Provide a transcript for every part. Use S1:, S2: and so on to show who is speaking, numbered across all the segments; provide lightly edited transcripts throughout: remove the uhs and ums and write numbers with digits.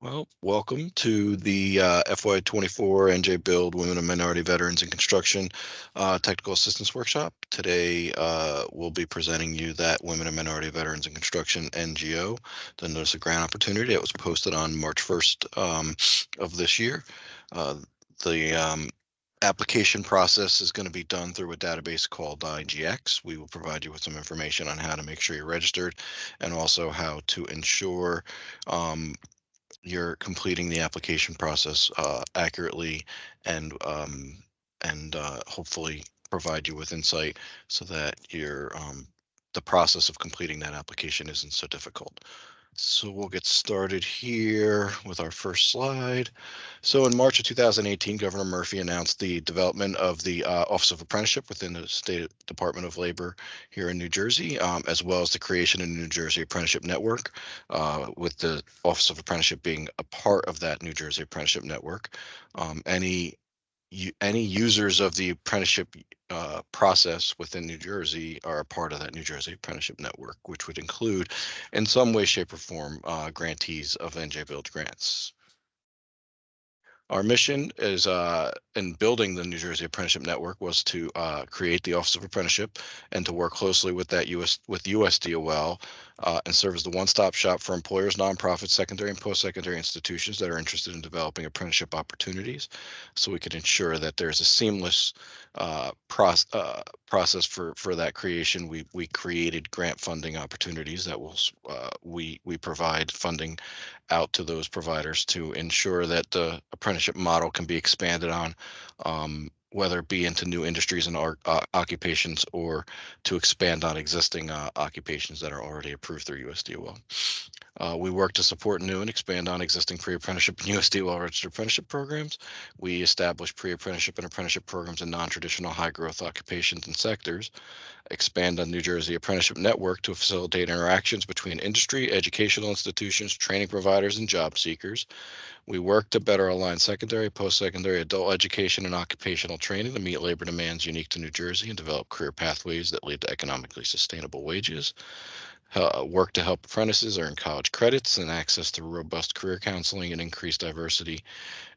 S1: Well, welcome to the FY24 NJ Build Women and Minority Veterans in Construction Technical Assistance Workshop. Today, we'll be presenting you that Women and Minority Veterans in Construction NGO, the Notice of Grant Opportunity. It was posted on March 1st of this year. The application process is going to be done through a database called IGX. We will provide you with some information on how to make sure you're registered and also how to ensure you're completing the application process accurately and hopefully provide you with insight so that the process of completing that application isn't so difficult. So we'll get started here with our first slide. So in March of 2018, Governor Murphy announced the development of the Office of Apprenticeship within the State Department of Labor here in New Jersey, as well as the creation of the New Jersey Apprenticeship Network, with the Office of Apprenticeship being a part of that New Jersey Apprenticeship Network. Any users of the apprenticeship process within New Jersey are a part of that New Jersey Apprenticeship Network, which would include, in some way, shape, or form, grantees of NJ Build grants. Our mission is in building the New Jersey Apprenticeship Network was to create the Office of Apprenticeship and to work closely with USDOL and serve as the one-stop shop for employers, nonprofits, secondary and post-secondary institutions that are interested in developing apprenticeship opportunities, so we can ensure that there's a seamless process for that creation. We created grant funding opportunities that we provide funding out to those providers to ensure that the apprenticeship model can be expanded on, whether it be into new industries and occupations or to expand on existing occupations that are already approved through USDOL. We work to support new and expand on existing pre-apprenticeship and USDOL registered apprenticeship programs. We establish pre-apprenticeship and apprenticeship programs in non-traditional high-growth occupations and sectors, expand on New Jersey Apprenticeship Network to facilitate interactions between industry, educational institutions, training providers, and job seekers. We work to better align secondary, post-secondary, adult education, and occupational training to meet labor demands unique to New Jersey and develop career pathways that lead to economically sustainable wages. Work to help apprentices earn college credits and access to robust career counseling and increase diversity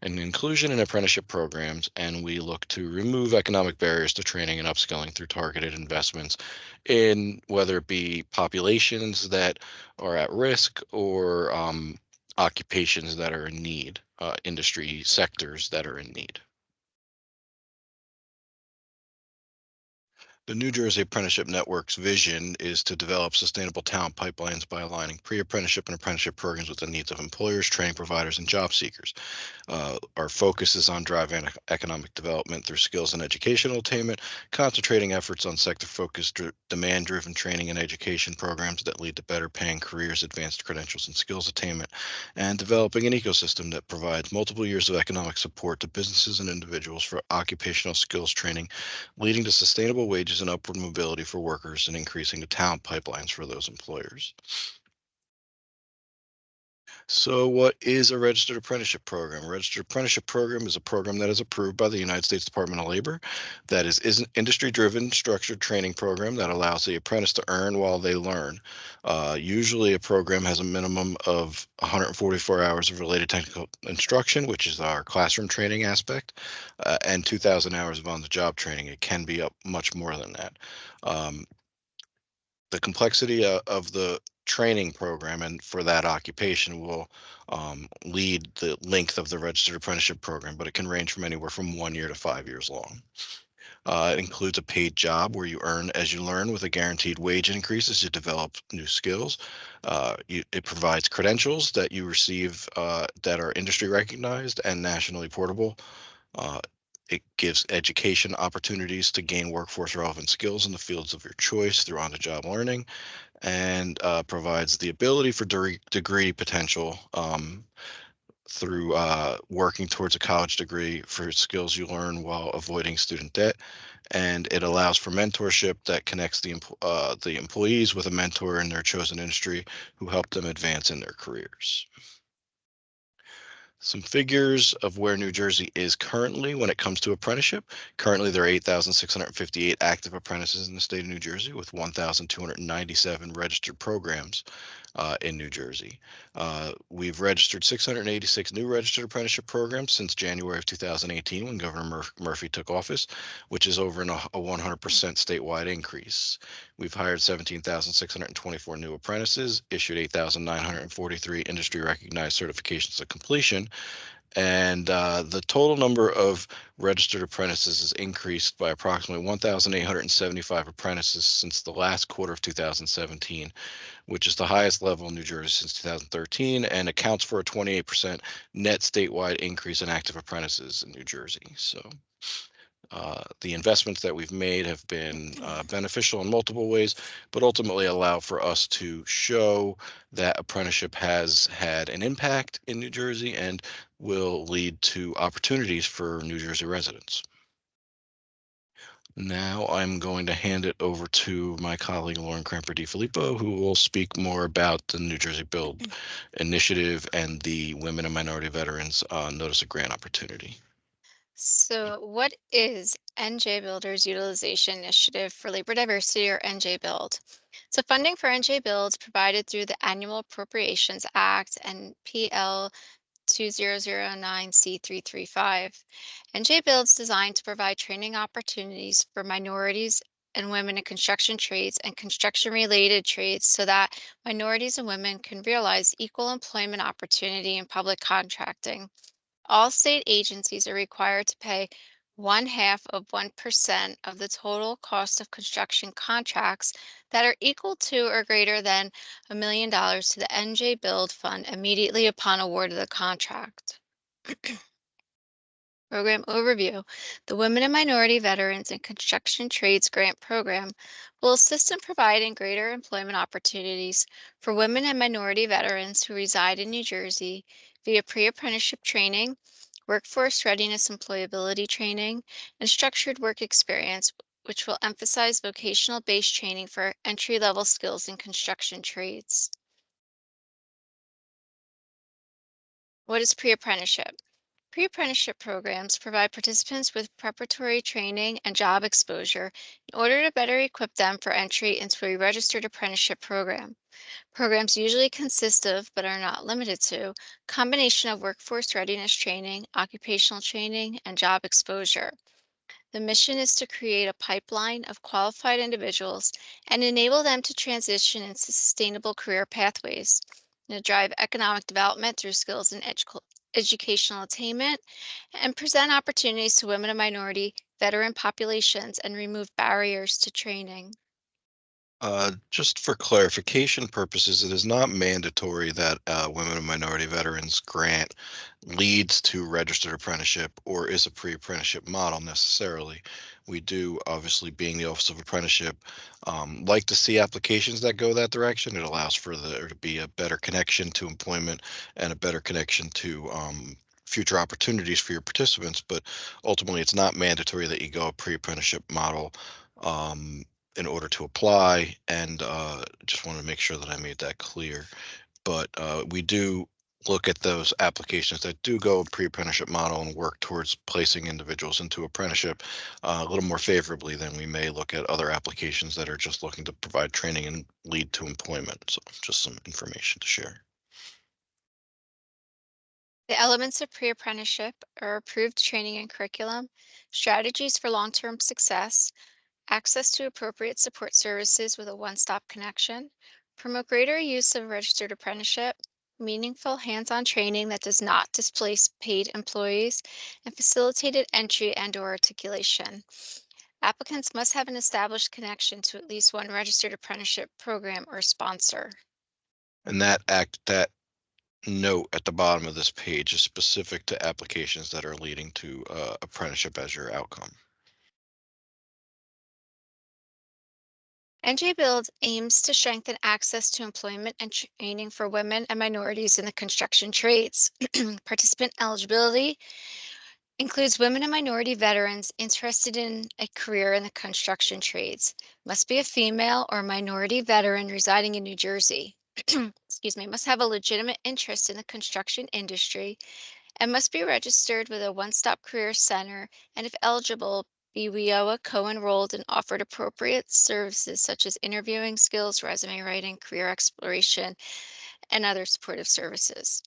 S1: and inclusion in apprenticeship programs, and we look to remove economic barriers to training and upskilling through targeted investments in whether it be populations that are at risk or occupations that are in need, industry sectors that are in need. The New Jersey Apprenticeship Network's vision is to develop sustainable talent pipelines by aligning pre-apprenticeship and apprenticeship programs with the needs of employers, training providers, and job seekers. Our focus is on driving economic development through skills and educational attainment, concentrating efforts on sector-focused, demand-driven training and education programs that lead to better paying careers, advanced credentials, and skills attainment, and developing an ecosystem that provides multiple years of economic support to businesses and individuals for occupational skills training, leading to sustainable wages and upward mobility for workers and increasing the talent pipelines for those employers. So what is a registered apprenticeship program? A registered apprenticeship program is a program that is approved by the United States Department of Labor that is an industry-driven structured training program that allows the apprentice to earn while they learn. Usually a program has a minimum of 144 hours of related technical instruction, which is our classroom training aspect, and 2,000 hours of on-the-job training. It can be up much more than that. Um, the complexity of the training program and for that occupation will lead the length of the registered apprenticeship program, but it can range from anywhere from 1 year to 5 years long. It includes a paid job where you earn as you learn with a guaranteed wage increase as you develop new skills. It provides credentials that you receive that are industry recognized and nationally portable. Uh, it gives education opportunities to gain workforce relevant skills in the fields of your choice through on-the-job learning, and provides the ability for degree potential through working towards a college degree for skills you learn while avoiding student debt. And it allows for mentorship that connects the employees with a mentor in their chosen industry who help them advance in their careers. Some figures of where New Jersey is currently when it comes to apprenticeship. Currently, there are 8,658 active apprentices in the state of New Jersey with 1,297 registered programs. in New Jersey. We've registered 686 new registered apprenticeship programs since January of 2018 when Governor Murphy took office, which is over a 100% statewide increase. We've hired 17,624 new apprentices, issued 8,943 industry recognized certifications of completion, and the total number of registered apprentices has increased by approximately 1,875 apprentices since the last quarter of 2017, which is the highest level in New Jersey since 2013 and accounts for a 28% net statewide increase in active apprentices in New Jersey. So the investments that we've made have been beneficial in multiple ways, but ultimately allow for us to show that apprenticeship has had an impact in New Jersey and will lead to opportunities for New Jersey residents. Now I'm going to hand it over to my colleague Lauren Cramper DiFilippo, who will speak more about the New Jersey Build initiative and the Women and Minority Veterans Notice of Grant opportunity.
S2: So, what is NJ Builders Utilization Initiative for Labor Diversity, or NJ Build? So, funding for NJ Build is provided through the Annual Appropriations Act and PL 2009C335. NJ Build is designed to provide training opportunities for minorities and women in construction trades and construction related trades so that minorities and women can realize equal employment opportunity in public contracting. All state agencies are required to pay 0.5% of the total cost of construction contracts that are equal to or greater than $1 million to the NJ Build Fund immediately upon award of the contract. Program overview. The Women and Minority Veterans in Construction Trades Grant Program will assist in providing greater employment opportunities for women and minority veterans who reside in New Jersey via pre-apprenticeship training, workforce readiness employability training, and structured work experience, which will emphasize vocational-based training for entry-level skills in construction trades. What is pre-apprenticeship? Pre-apprenticeship programs provide participants with preparatory training and job exposure in order to better equip them for entry into a registered apprenticeship program. Programs usually consist of, but are not limited to, combination of workforce readiness training, occupational training, and job exposure. The mission is to create a pipeline of qualified individuals and enable them to transition into sustainable career pathways, and to drive economic development through skills and educational attainment, and present opportunities to women and minority veteran populations and remove barriers to training.
S1: Just for clarification purposes, it is not mandatory that Women and Minority Veterans grant leads to registered apprenticeship or is a pre-apprenticeship model necessarily. We do, obviously, being the Office of Apprenticeship, like to see applications that go that direction. It allows for there to be a better connection to employment and a better connection to future opportunities for your participants. But ultimately, it's not mandatory that you go a pre-apprenticeship model. In order to apply, and just want to make sure that I made that clear. But we do look at those applications that do go pre-apprenticeship model and work towards placing individuals into apprenticeship a little more favorably than we may look at other applications that are just looking to provide training and lead to employment. So just some information to share.
S2: The elements of pre-apprenticeship are approved training and curriculum, strategies for long-term success, access to appropriate support services with a one-stop connection, promote greater use of registered apprenticeship, meaningful hands-on training that does not displace paid employees, and facilitated entry and/or articulation. Applicants must have an established connection to at least one registered apprenticeship program or sponsor.
S1: And that note at the bottom of this page is specific to applications that are leading to apprenticeship as your outcome.
S2: NJ Build aims to strengthen access to employment and training for women and minorities in the construction trades. Participant eligibility includes women and minority veterans interested in a career in the construction trades. Must be a female or minority veteran residing in New Jersey. Excuse me, must have a legitimate interest in the construction industry and must be registered with a one-stop career center, and if eligible, be WIOA co-enrolled and offered appropriate services such as interviewing skills, resume writing, career exploration, and other supportive services.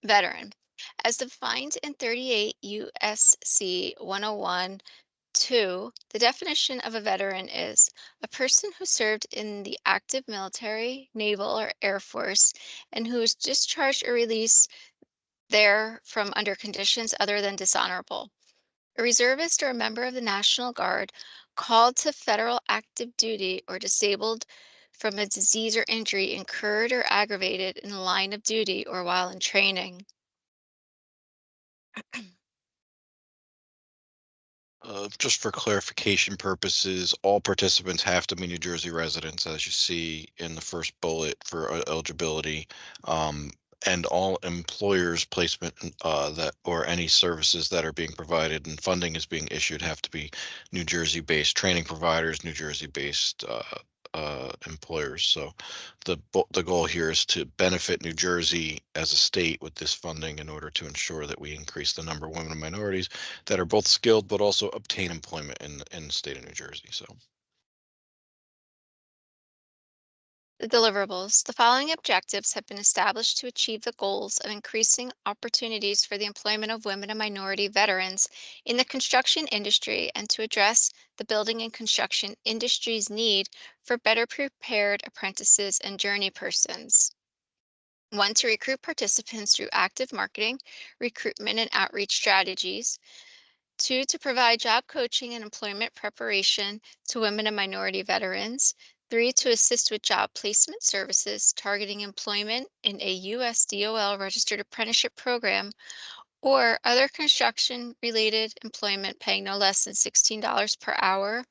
S2: Veteran. As defined in 38 USC 101(2), the definition of a veteran is a person who served in the active military, naval, or air force, and who is discharged or released there from under conditions other than dishonorable. A reservist or a member of the National Guard called to federal active duty or disabled from a disease or injury incurred or aggravated in the line of duty or while in training.
S1: Just for clarification purposes, all participants have to be New Jersey residents, as you see in the first bullet for eligibility. Um, and all employers placement that or any services that are being provided and funding is being issued have to be New Jersey-based training providers, New Jersey-based employers. So the goal here is to benefit New Jersey as a state with this funding in order to ensure that we increase the number of women and minorities that are both skilled but also obtain employment in the state of New Jersey. So
S2: The deliverables. The following objectives have been established to achieve the goals of increasing opportunities for the employment of women and minority veterans in the construction industry and to address the building and construction industry's need for better prepared apprentices and journey persons. One, to recruit participants through active marketing, recruitment, and outreach strategies. Two, to provide job coaching and employment preparation to women and minority veterans. Three, to assist with job placement services targeting employment in a USDOL registered apprenticeship program or other construction related employment paying no less than $16 per hour.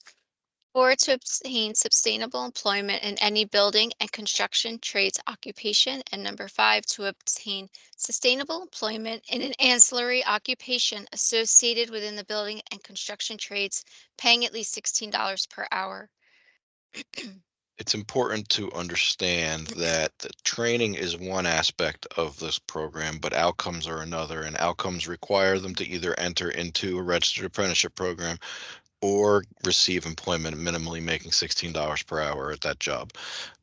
S2: Or to obtain sustainable employment in any building and construction trades occupation. And number five, to obtain sustainable employment in an ancillary occupation associated within the building and construction trades, paying at least $16 per hour.
S1: it's important to understand that the training is one aspect of this program, but outcomes are another, and outcomes require them to either enter into a registered apprenticeship program or receive employment minimally making $16 per hour at that job.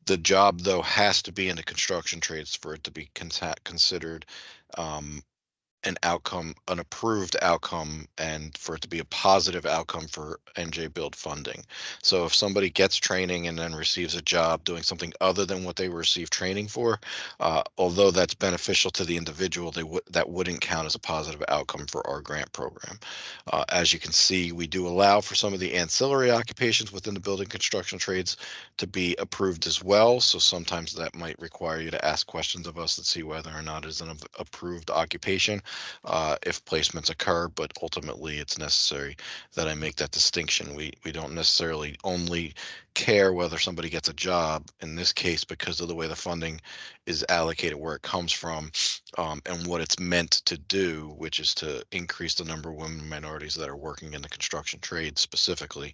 S1: The job, though, has to be in the construction trades for it to be considered um, an outcome, an approved outcome, and for it to be a positive outcome for NJ Build funding. So if somebody gets training and then receives a job doing something other than what they received training for, although that's beneficial to the individual, that wouldn't count as a positive outcome for our grant program. As you can see, we do allow for some of the ancillary occupations within the building construction trades to be approved as well. So sometimes that might require you to ask questions of us to see whether or not it's an approved occupation if placements occur, but ultimately it's necessary that I make that distinction. We don't necessarily only care whether somebody gets a job in this case because of the way the funding is allocated, where it comes from, and what it's meant to do, which is to increase the number of women and minorities that are working in the construction trade specifically.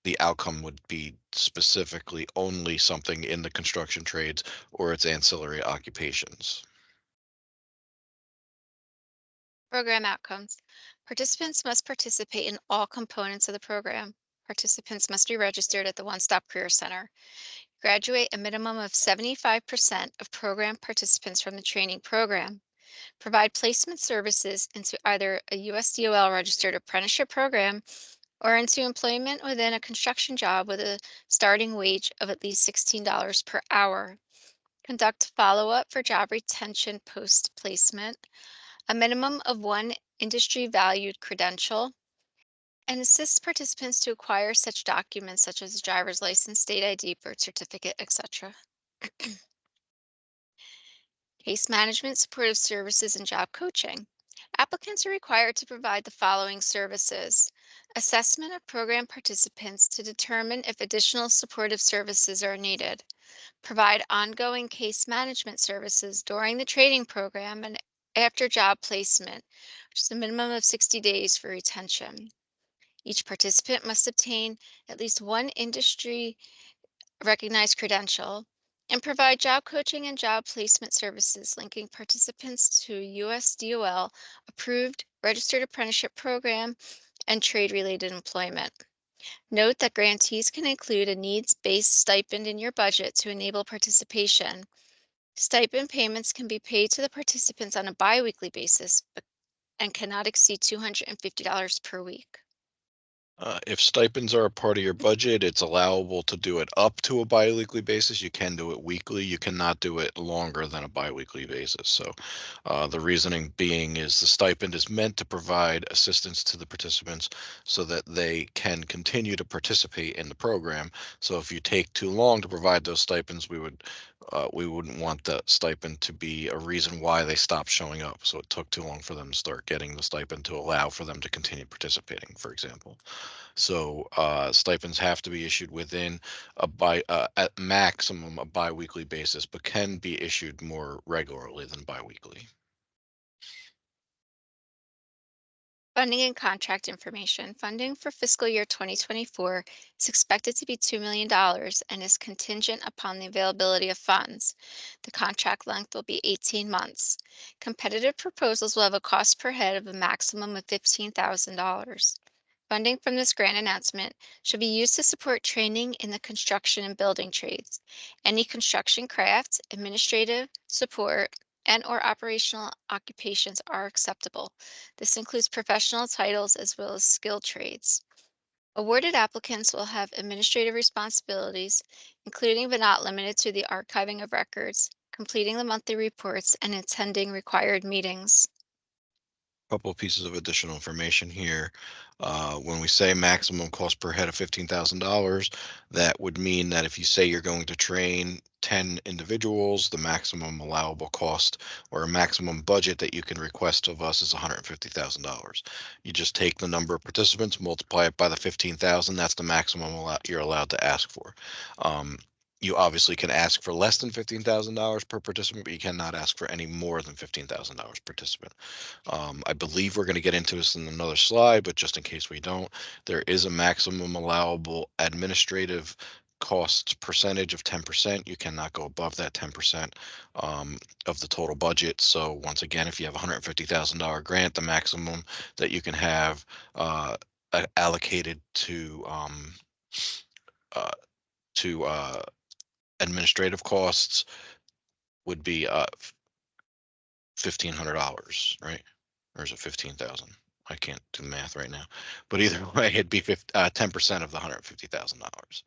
S1: The outcome would be specifically only something in the construction trades or its ancillary occupations.
S2: Program outcomes. Participants must participate in all components of the program. Participants must be registered at the One Stop Career Center. Graduate a minimum of 75% of program participants from the training program. Provide placement services into either a USDOL registered apprenticeship program or into employment within a construction job with a starting wage of at least $16 per hour. Conduct follow-up for job retention post-placement, a minimum of one industry valued credential, and assist participants to acquire such documents such as a driver's license, state ID, birth certificate, etc. Case management, supportive services, and job coaching. Applicants are required to provide the following services: assessment of program participants to determine if additional supportive services are needed, provide ongoing case management services during the training program and after job placement, which is a minimum of 60 days for retention. Each participant must obtain at least one industry recognized credential and provide job coaching and job placement services linking participants to USDOL approved registered apprenticeship program and trade-related employment. Note that grantees can include a needs-based stipend in your budget to enable participation. Stipend payments can be paid to the participants on a biweekly basis and cannot exceed $250 per week.
S1: If stipends are a part of your budget, it's allowable to do it up to a biweekly basis. You can do it weekly. You cannot do it longer than a biweekly basis. So, the reasoning being is the stipend is meant to provide assistance to the participants so that they can continue to participate in the program. So, if you take too long to provide those stipends, we wouldn't want the stipend to be a reason why they stopped showing up. So it took too long for them to start getting the stipend to allow for them to continue participating, for example. So stipends have to be issued within at maximum a biweekly basis, but can be issued more regularly than biweekly.
S2: Funding and contract information. Funding for fiscal year 2024 is expected to be $2 million and is contingent upon the availability of funds. The contract length will be 18 months. Competitive proposals will have a cost per head of a maximum of $15,000. Funding from this grant announcement should be used to support training in the construction and building trades. Any construction crafts, administrative support, and/or operational occupations are acceptable. This includes professional titles as well as skilled trades. Awarded applicants will have administrative responsibilities, including but not limited to the archiving of records, completing the monthly reports, and attending required meetings.
S1: Couple of pieces of additional information here. When we say maximum cost per head of $15,000, that would mean that if you say you're going to train 10 individuals, the maximum allowable cost or a maximum budget that you can request of us is $150,000. You just take the number of participants, multiply it by the 15,000. That's the maximum you're allowed to ask for. Um, you obviously can ask for less than $15,000 per participant, but you cannot ask for any more than $15,000 per participant. I believe we're going to get into this in another slide, but just in case we don't, there is a maximum allowable administrative costs percentage of 10%. You cannot go above that 10% of the total budget. So once again, if you have a $150,000 grant, the maximum that you can have allocated uh, to administrative costs would be $1,500, right? Or is it 15,000? I can't do math right now, but either way, it'd be 10% of the $150,000.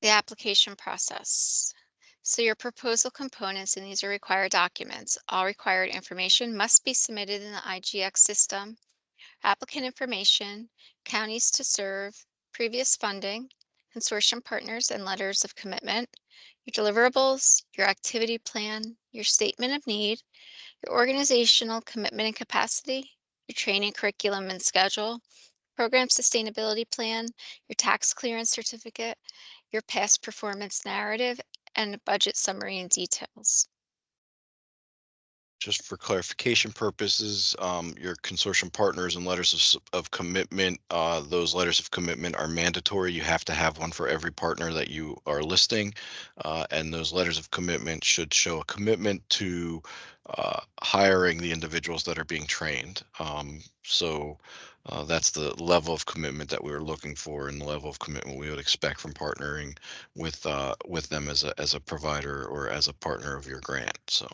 S2: The application process. So your proposal components, and these are required documents. All required information must be submitted in the IGX system. Applicant information, counties to serve, previous funding, consortium partners and letters of commitment, your deliverables, your activity plan, your statement of need, your organizational commitment and capacity, your training curriculum and schedule, program sustainability plan, your tax clearance certificate, your past performance narrative, and a budget summary and details.
S1: Just for clarification purposes, your consortium partners and letters of commitment, those letters of commitment are mandatory. You have to have one for every partner that you are listing. And those letters of commitment should show a commitment to hiring the individuals that are being trained. So that's the level of commitment that we were looking for and the level of commitment we would expect from partnering with them as a provider or as a partner of your grant. So.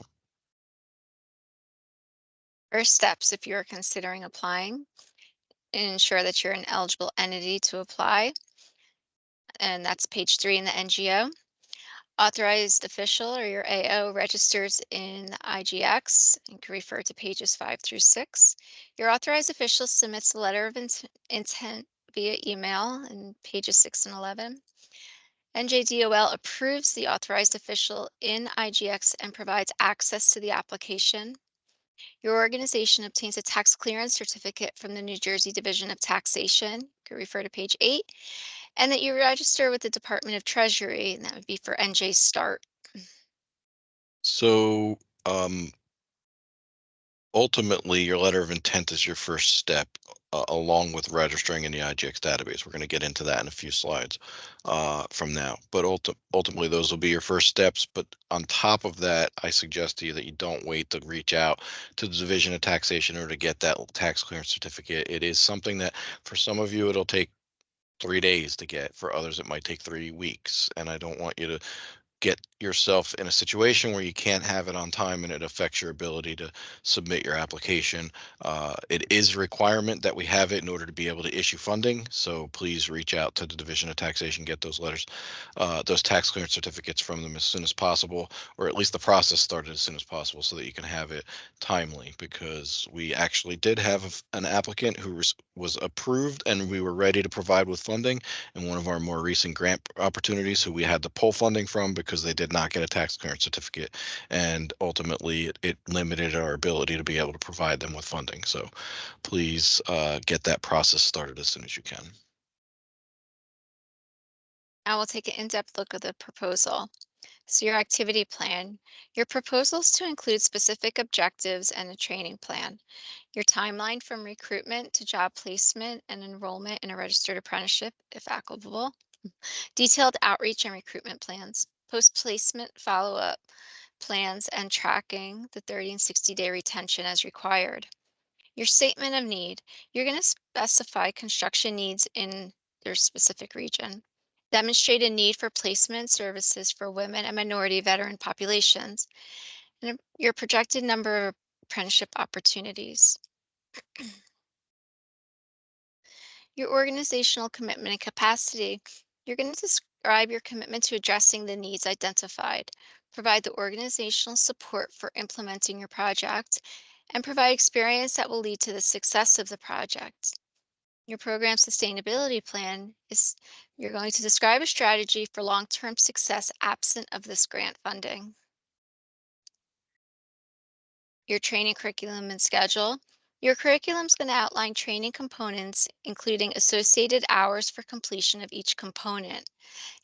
S2: First steps if you're considering applying, ensure that you're an eligible entity to apply, and that's page 3 in the NGO. Authorized official or your AO registers in the IGX. You can refer to pages 5 through 6. Your authorized official submits a letter of intent via email in pages 6 and 11. NJDOL approves the authorized official in IGX and provides access to the application. Your organization obtains a tax clearance certificate from the New Jersey Division of Taxation. You can refer to page 8. And that you register with the Department of Treasury, and that would be for NJ Start.
S1: So Ultimately, your letter of intent is your first step, along with registering in the IGX database. We're going to get into that in a few slides from now. But ultimately, those will be your first steps. But on top of that, I suggest to you that you don't wait to reach out to the Division of Taxation or to get that tax clearance certificate. It is something that for some of you, it'll take 3 days to get. For others, it might take 3 weeks. And I don't want you to get yourself in a situation where you can't have it on time and it affects your ability to submit your application. It is a requirement that we have it in order to be able to issue funding. So please reach out to the Division of Taxation, get those letters, those tax clearance certificates from them as soon as possible, or at least the process started as soon as possible so that you can have it timely, because we actually did have an applicant who was approved and we were ready to provide with funding in one of our more recent grant opportunities who we had to pull funding from because they did not get a tax clearance certificate. And ultimately, it limited our ability to be able to provide them with funding. So please get that process started as soon as you can.
S2: I will take an in-depth look at the proposal. So your activity plan, your proposal is to include specific objectives and a training plan. Your timeline from recruitment to job placement and enrollment in a registered apprenticeship, if applicable. Detailed outreach and recruitment plans, post-placement follow-up plans, and tracking the 30 and 60-day retention as required. Your statement of need, you're going to specify construction needs in their specific region. Demonstrate a need for placement services for women and minority veteran populations, and your projected number of apprenticeship opportunities. Your organizational commitment and capacity. You're going to describe your commitment to addressing the needs identified, provide the organizational support for implementing your project, and provide experience that will lead to the success of the project. Your program sustainability plan is you're going to describe a strategy for long-term success absent of this grant funding. Your training curriculum and schedule. Your curriculum is going to outline training components, including associated hours for completion of each component.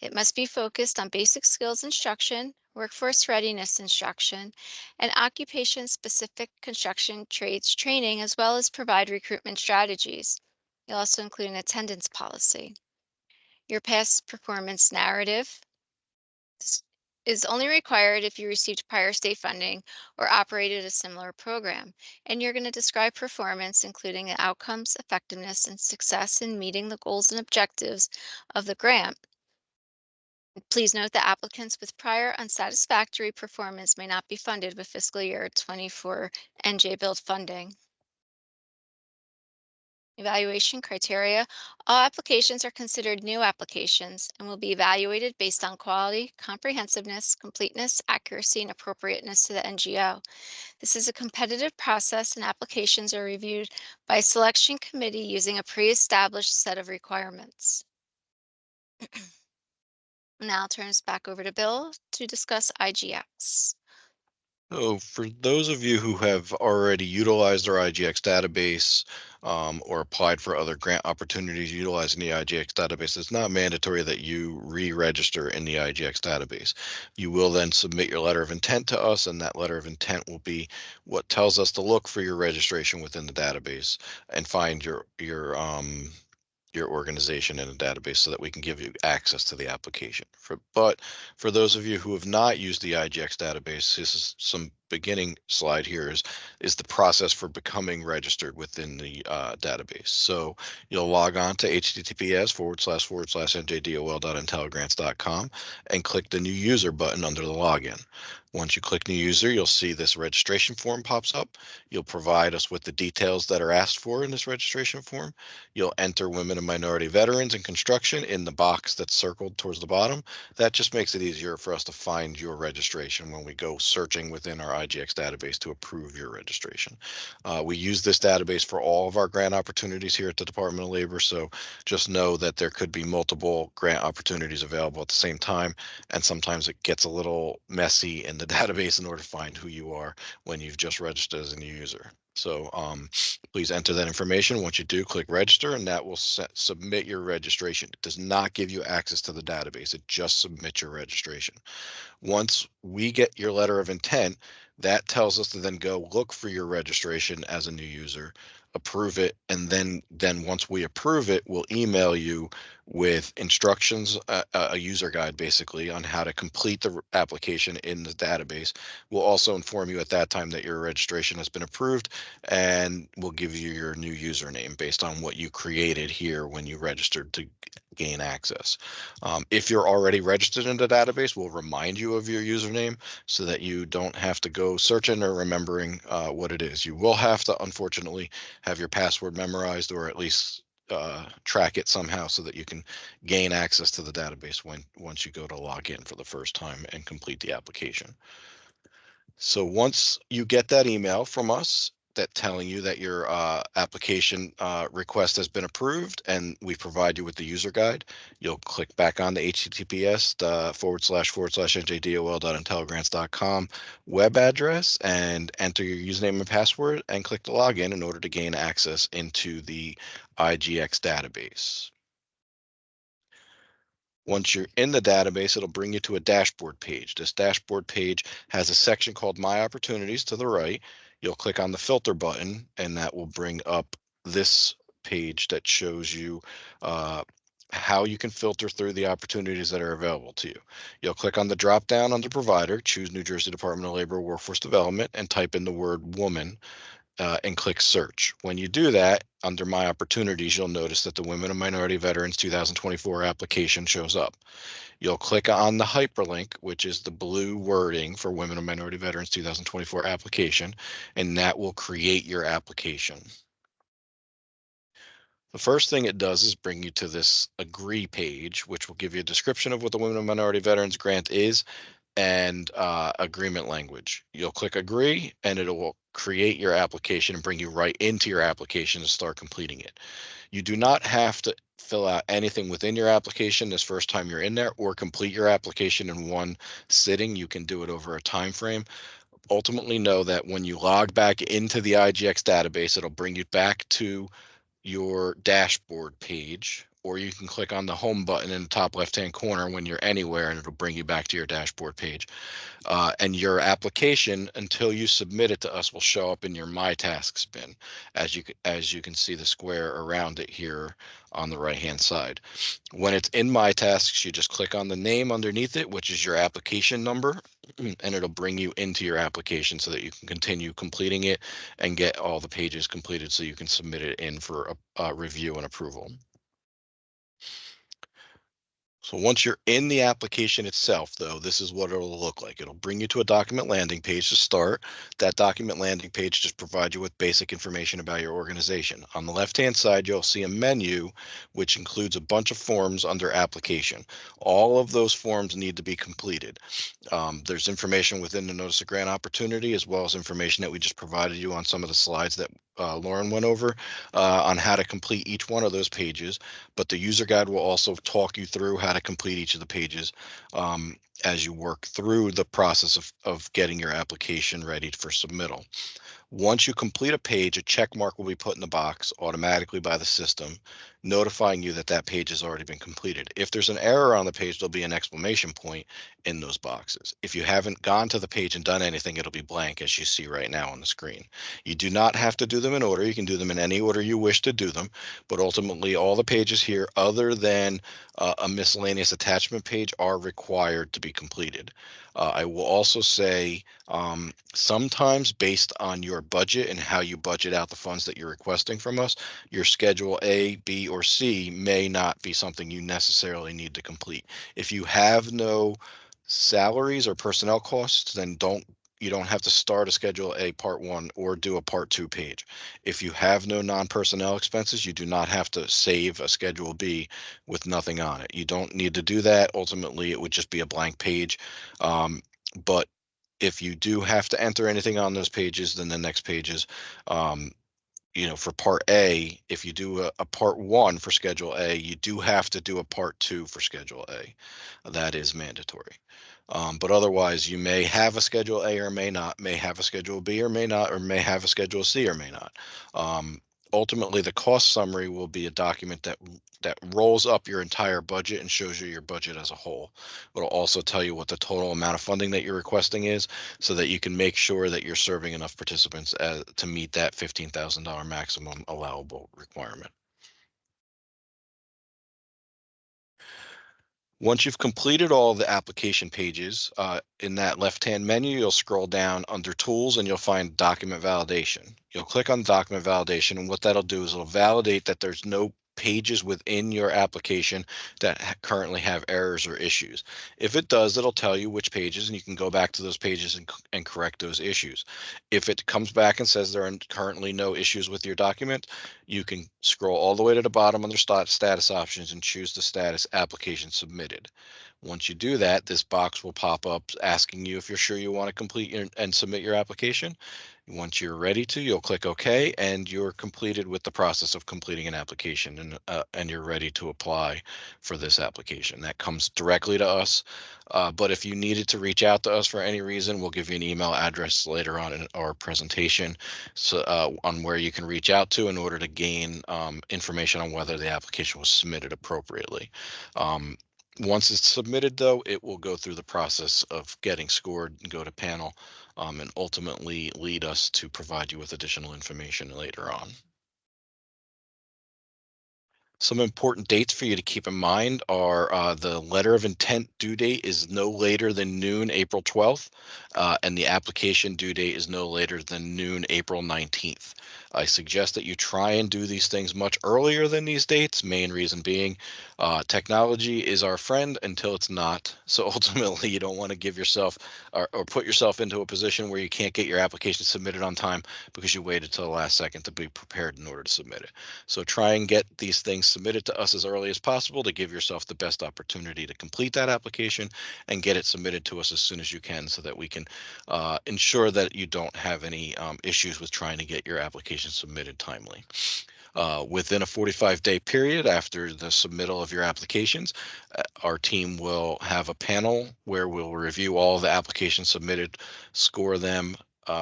S2: It must be focused on basic skills instruction, workforce readiness instruction, and occupation-specific construction trades training, as well as provide recruitment strategies. You'll also include an attendance policy. Your past performance narrative is only required if you received prior state funding or operated a similar program. And you're going to describe performance, including the outcomes, effectiveness, and success in meeting the goals and objectives of the grant. Please note that applicants with prior unsatisfactory performance may not be funded with fiscal year 24 NJ build funding. Evaluation criteria. All applications are considered new applications and will be evaluated based on quality, comprehensiveness, completeness, accuracy, and appropriateness to the NGO. This is a competitive process and applications are reviewed by a selection committee using a pre-established set of requirements. Now I'll turn this back over to Bill to discuss IGX.
S1: So for those of you who have already utilized our IGX database or applied for other grant opportunities utilizing the IGX database, it's not mandatory that you re-register in the IGX database. You will then submit your letter of intent to us, and that letter of intent will be what tells us to look for your registration within the database and find your organization in a database so that we can give you access to the application. But for those of you who have not used the IGX database, this is some beginning slide here is the process for becoming registered within the database. So you'll log on to https://njdol.intelligrants.com and click the new user button under the login. Once you click new user, you'll see this registration form pops up. You'll provide us with the details that are asked for in this registration form. You'll enter women and minority veterans in construction in the box that's circled towards the bottom. That just makes it easier for us to find your registration when we go searching within our IGX database to approve your registration. We use this database for all of our grant opportunities here at the Department of Labor, so just know that there could be multiple grant opportunities available at the same time, and sometimes it gets a little messy in the database in order to find who you are when you've just registered as a new user. So please enter that information. Once you do, click register, and that will submit your registration. It does not give you access to the database. It just submits your registration. Once we get your letter of intent, that tells us to then go look for your registration as a new user, approve it, and then once we approve it, we'll email you with instructions, a user guide basically on how to complete the application in the database. We'll also inform you at that time that your registration has been approved, and we'll give you your new username based on what you created here when you registered to gain access. If you're already registered in the database, we'll remind you of your username so that you don't have to go searching or remembering what it is. You will have to, unfortunately, have your password memorized, or at least track it somehow so that you can gain access to the database once you go to log in for the first time and complete the application. So once you get that email from us that telling you that your application request has been approved and we provide you with the user guide, you'll click back on the https //njdol.intelligrants.com web address and enter your username and password and click the login in order to gain access into the IGX database. Once you're in the database, it'll bring you to a dashboard page. This dashboard page has a section called My Opportunities to the right. You'll click on the filter button, and that will bring up this page that shows you how you can filter through the opportunities that are available to you. You'll click on the drop down under provider, choose New Jersey Department of Labor Workforce Development, and type in the word woman and click search. When you do that, under My Opportunities, you'll notice that the Women and Minority Veterans 2024 application shows up. You'll click on the hyperlink, which is the blue wording for Women and Minority Veterans 2024 application, and that will create your application. The first thing it does is bring you to this agree page, which will give you a description of what the Women and Minority Veterans Grant is and agreement language. You'll click agree and it will create your application and bring you right into your application to start completing it. You do not have to fill out anything within your application this first time you're in there or complete your application in one sitting. You can do it over a time frame. Ultimately, know that when you log back into the IGX database, it'll bring you back to your dashboard page, or you can click on the home button in the top left hand corner when you're anywhere and it'll bring you back to your dashboard page. And your application, until you submit it to us, will show up in your My Tasks bin, as you can see the square around it here on the right hand side. When it's in My Tasks, you just click on the name underneath it, which is your application number, and it'll bring you into your application so that you can continue completing it and get all the pages completed so you can submit it in for a review and approval. So once you're in the application itself, though, this is what it'll look like. It'll bring you to a document landing page to start. That document landing page just provides you with basic information about your organization. On the left-hand side, you'll see a menu which includes a bunch of forms under application. All of those forms need to be completed. There's information within the Notice of Grant Opportunity, as well as information that we just provided you on some of the slides that Lauren went over on how to complete each one of those pages. But the user guide will also talk you through how to complete each of the pages as you work through the process of getting your application ready for submittal. Once you complete a page, a check mark will be put in the box automatically by the system, notifying you that that page has already been completed. If there's an error on the page, there'll be an exclamation point in those boxes. If you haven't gone to the page and done anything, it'll be blank, as you see right now on the screen. You do not have to do them in order. You can do them in any order you wish to do them, but ultimately all the pages here, other than a miscellaneous attachment page, are required to be completed. I will also say sometimes based on your budget and how you budget out the funds that you're requesting from us, your schedule A, B, or C may not be something you necessarily need to complete. If you have no salaries or personnel costs, then you don't have to start a schedule A part 1 or do a part 2 page. If you have no non-personnel expenses, you do not have to save a schedule B with nothing on it. You don't need to do that. Ultimately, it would just be a blank page. But if you do have to enter anything on those pages, then the next pages for Part A, if you do a Part 1 for Schedule A, you do have to do a Part 2 for Schedule A. That is mandatory. But otherwise, you may have a Schedule A or may not, may have a Schedule B or may not, or may have a Schedule C or may not. Ultimately, the cost summary will be a document that rolls up your entire budget and shows you your budget as a whole. It'll also tell you what the total amount of funding that you're requesting is, so that you can make sure that you're serving enough participants to meet that $15,000 maximum allowable requirement. Once you've completed all the application pages, in that left-hand menu, you'll scroll down under Tools and you'll find Document Validation. You'll click on Document Validation, and what that'll do is it'll validate that there's no pages within your application that currently have errors or issues. If it does, it'll tell you which pages, and you can go back to those pages and correct those issues. If it comes back and says there are currently no issues with your document, you can scroll all the way to the bottom under status options and choose the status application submitted. Once you do that, this box will pop up asking you if you're sure you want to complete and submit your application. Once you're ready to, you'll click OK, and you're completed with the process of completing an application, and you're ready to apply for this application. That comes directly to us. But if you needed to reach out to us for any reason, we'll give you an email address later on in our presentation, on where you can reach out to in order to gain information on whether the application was submitted appropriately. Once it's submitted, though, it will go through the process of getting scored and go to panel, and ultimately lead us to provide you with additional information later on. Some important dates for you to keep in mind are the letter of intent due date is no later than noon, April 12th, and the application due date is no later than noon, April 19th. I suggest that you try and do these things much earlier than these dates, main reason being technology is our friend until it's not. So ultimately, you don't want to give yourself or put yourself into a position where you can't get your application submitted on time because you waited till the last second to be prepared in order to submit it. So try and get these things submitted to us as early as possible to give yourself the best opportunity to complete that application and get it submitted to us as soon as you can, so that we can ensure that you don't have any issues with trying to get your application submitted timely. Within a 45-day period after the submittal of your applications, our team will have a panel where we'll review all the applications submitted, score them,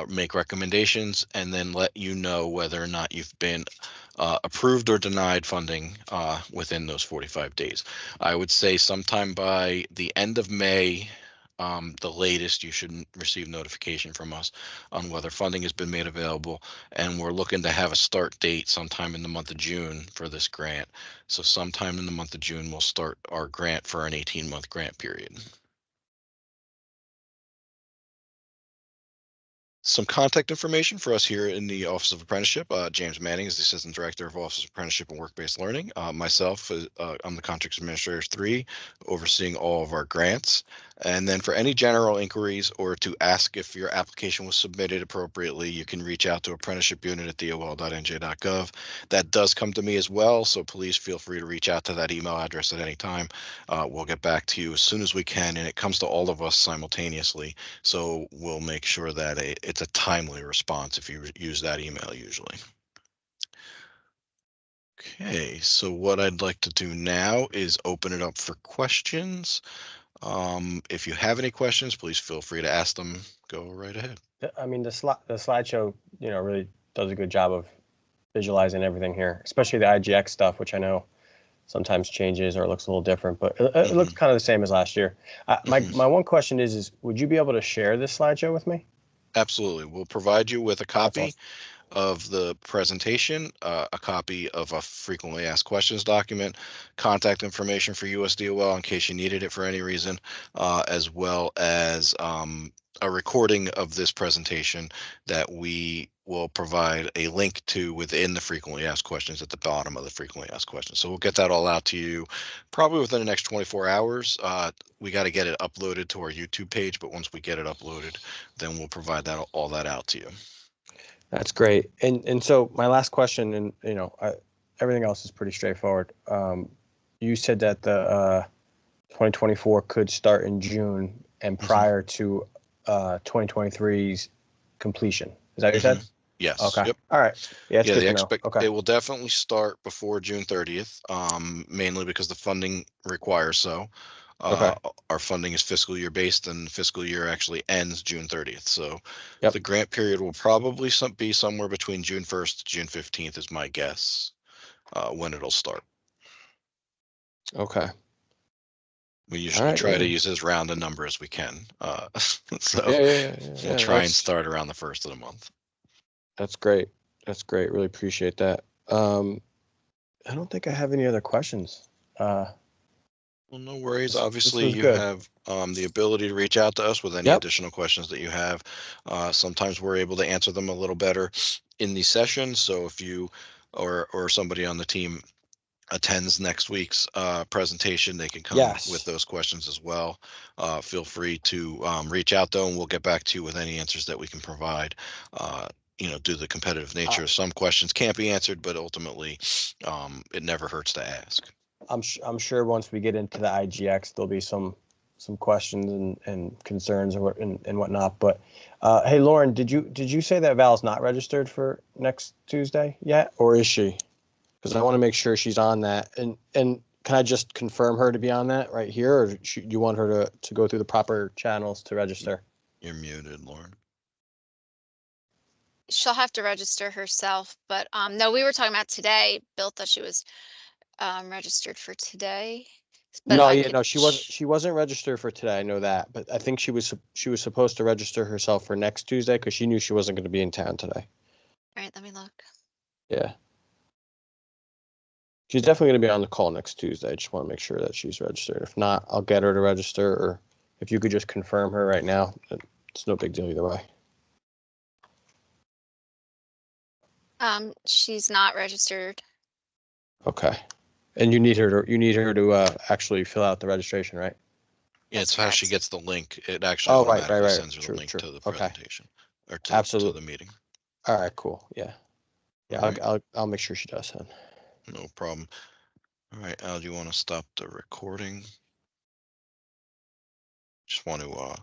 S1: make recommendations, and then let you know whether or not you've been approved or denied funding within those 45 days. I would say sometime by the end of May, the latest, you should receive notification from us on whether funding has been made available. And we're looking to have a start date sometime in the month of June for this grant. So sometime in the month of June, we'll start our grant for an 18-month grant period. Some contact information for us here in the Office of Apprenticeship. James Manning is the Assistant Director of Office of Apprenticeship and Work-Based Learning. Myself, I'm the Contracts Administrator 3, overseeing all of our grants. And then for any general inquiries or to ask if your application was submitted appropriately, you can reach out to apprenticeship unit at dol.nj.gov. That does come to me as well, so please feel free to reach out to that email address at any time. We'll get back to you as soon as we can, and it comes to all of us simultaneously. So we'll make sure that it's a timely response if you use that email usually. Okay, so what I'd like to do now is open it up for questions. If you have any questions, please feel free to ask them. Go right ahead.
S3: I mean, the slideshow, really does a good job of visualizing everything here, especially the IGX stuff, which I know sometimes changes or looks a little different, but it looks kind of the same as last year. My one question is, would you be able to share this slideshow with me?
S1: Absolutely. We'll provide you with a copy of the presentation, a copy of a frequently asked questions document, contact information for USDOL in case you needed it for any reason, as well as a recording of this presentation that we will provide a link to within the frequently asked questions at the bottom of the frequently asked questions. So we'll get that all out to you probably within the next 24 hours. We got to get it uploaded to our YouTube page, but once we get it uploaded, then we'll provide all that out to you.
S3: That's great. And so my last question, and everything else is pretty straightforward. You said that the 2024 could start in June and prior to 2023's completion. Is that what you said?
S1: Yes.
S3: Okay.
S1: Yep.
S3: All right. Yeah, it's
S1: Yeah,
S3: good
S1: the
S3: to know.
S1: expect,
S3: Okay.
S1: it will definitely start before June 30th, mainly because the funding requires so.
S3: Okay.
S1: Our funding is fiscal year based and fiscal year actually ends June 30th. So
S3: Yep.
S1: the grant period will probably be somewhere between June 1st to June 15th is my guess, when it'll start.
S3: Okay.
S1: We
S3: All
S1: usually
S3: right.
S1: try to
S3: Yeah.
S1: use as round a number as we can. So
S3: Yeah.
S1: we'll try and start around the first of the month.
S3: That's great. That's great. Really appreciate that. I don't think I have any other questions.
S1: Well, no worries.
S3: This
S1: Obviously,
S3: was
S1: you
S3: good.
S1: have the ability to reach out to us with any
S3: Yep.
S1: additional questions that you have. Sometimes we're able to answer them a little better in these sessions. So if you or somebody on the team attends next week's presentation, they can come
S3: Yes.
S1: with those questions as well. Feel free to reach out though, and we'll get back to you with any answers that we can provide. Due to the competitive nature, some questions can't be answered, but ultimately, it never hurts to ask.
S3: I'm sure once we get into the IGX, there'll be some questions and concerns or and whatnot. But hey, Lauren, did you say that Val's not registered for next Tuesday yet, or is she? Because I want to make sure she's on that. And can I just confirm her to be on that right here, or you want her to go through the proper channels to register?
S1: You're muted, Lauren.
S2: She'll have to register herself, but no, we were talking about today. Bill thought she was registered for today. But
S3: No,
S2: I
S3: yeah,
S2: could
S3: no, she wasn't registered for today. I know that, but I think she was supposed to register herself for next Tuesday because she knew she wasn't going to be in town today.
S2: All right, let me look.
S3: Yeah. She's definitely going to be on the call next Tuesday. I just want to make sure that she's registered. If not, I'll get her to register, or if you could just confirm her right now, it's no big deal either way.
S2: She's not registered.
S3: Okay. And you need her to actually fill out the registration, right?
S1: Yeah,
S2: That's
S1: it's how she
S2: correct.
S1: gets the link. It actually
S3: Oh, right.
S1: automatically sends her
S3: True,
S1: the link
S3: true.
S1: to the
S3: Okay.
S1: presentation or to
S3: Absolutely.
S1: the meeting.
S3: All right, cool. Yeah. Yeah,
S1: All right.
S3: I'll make sure she does then.
S1: No problem. All right, Al, do you want to stop the recording? Just want to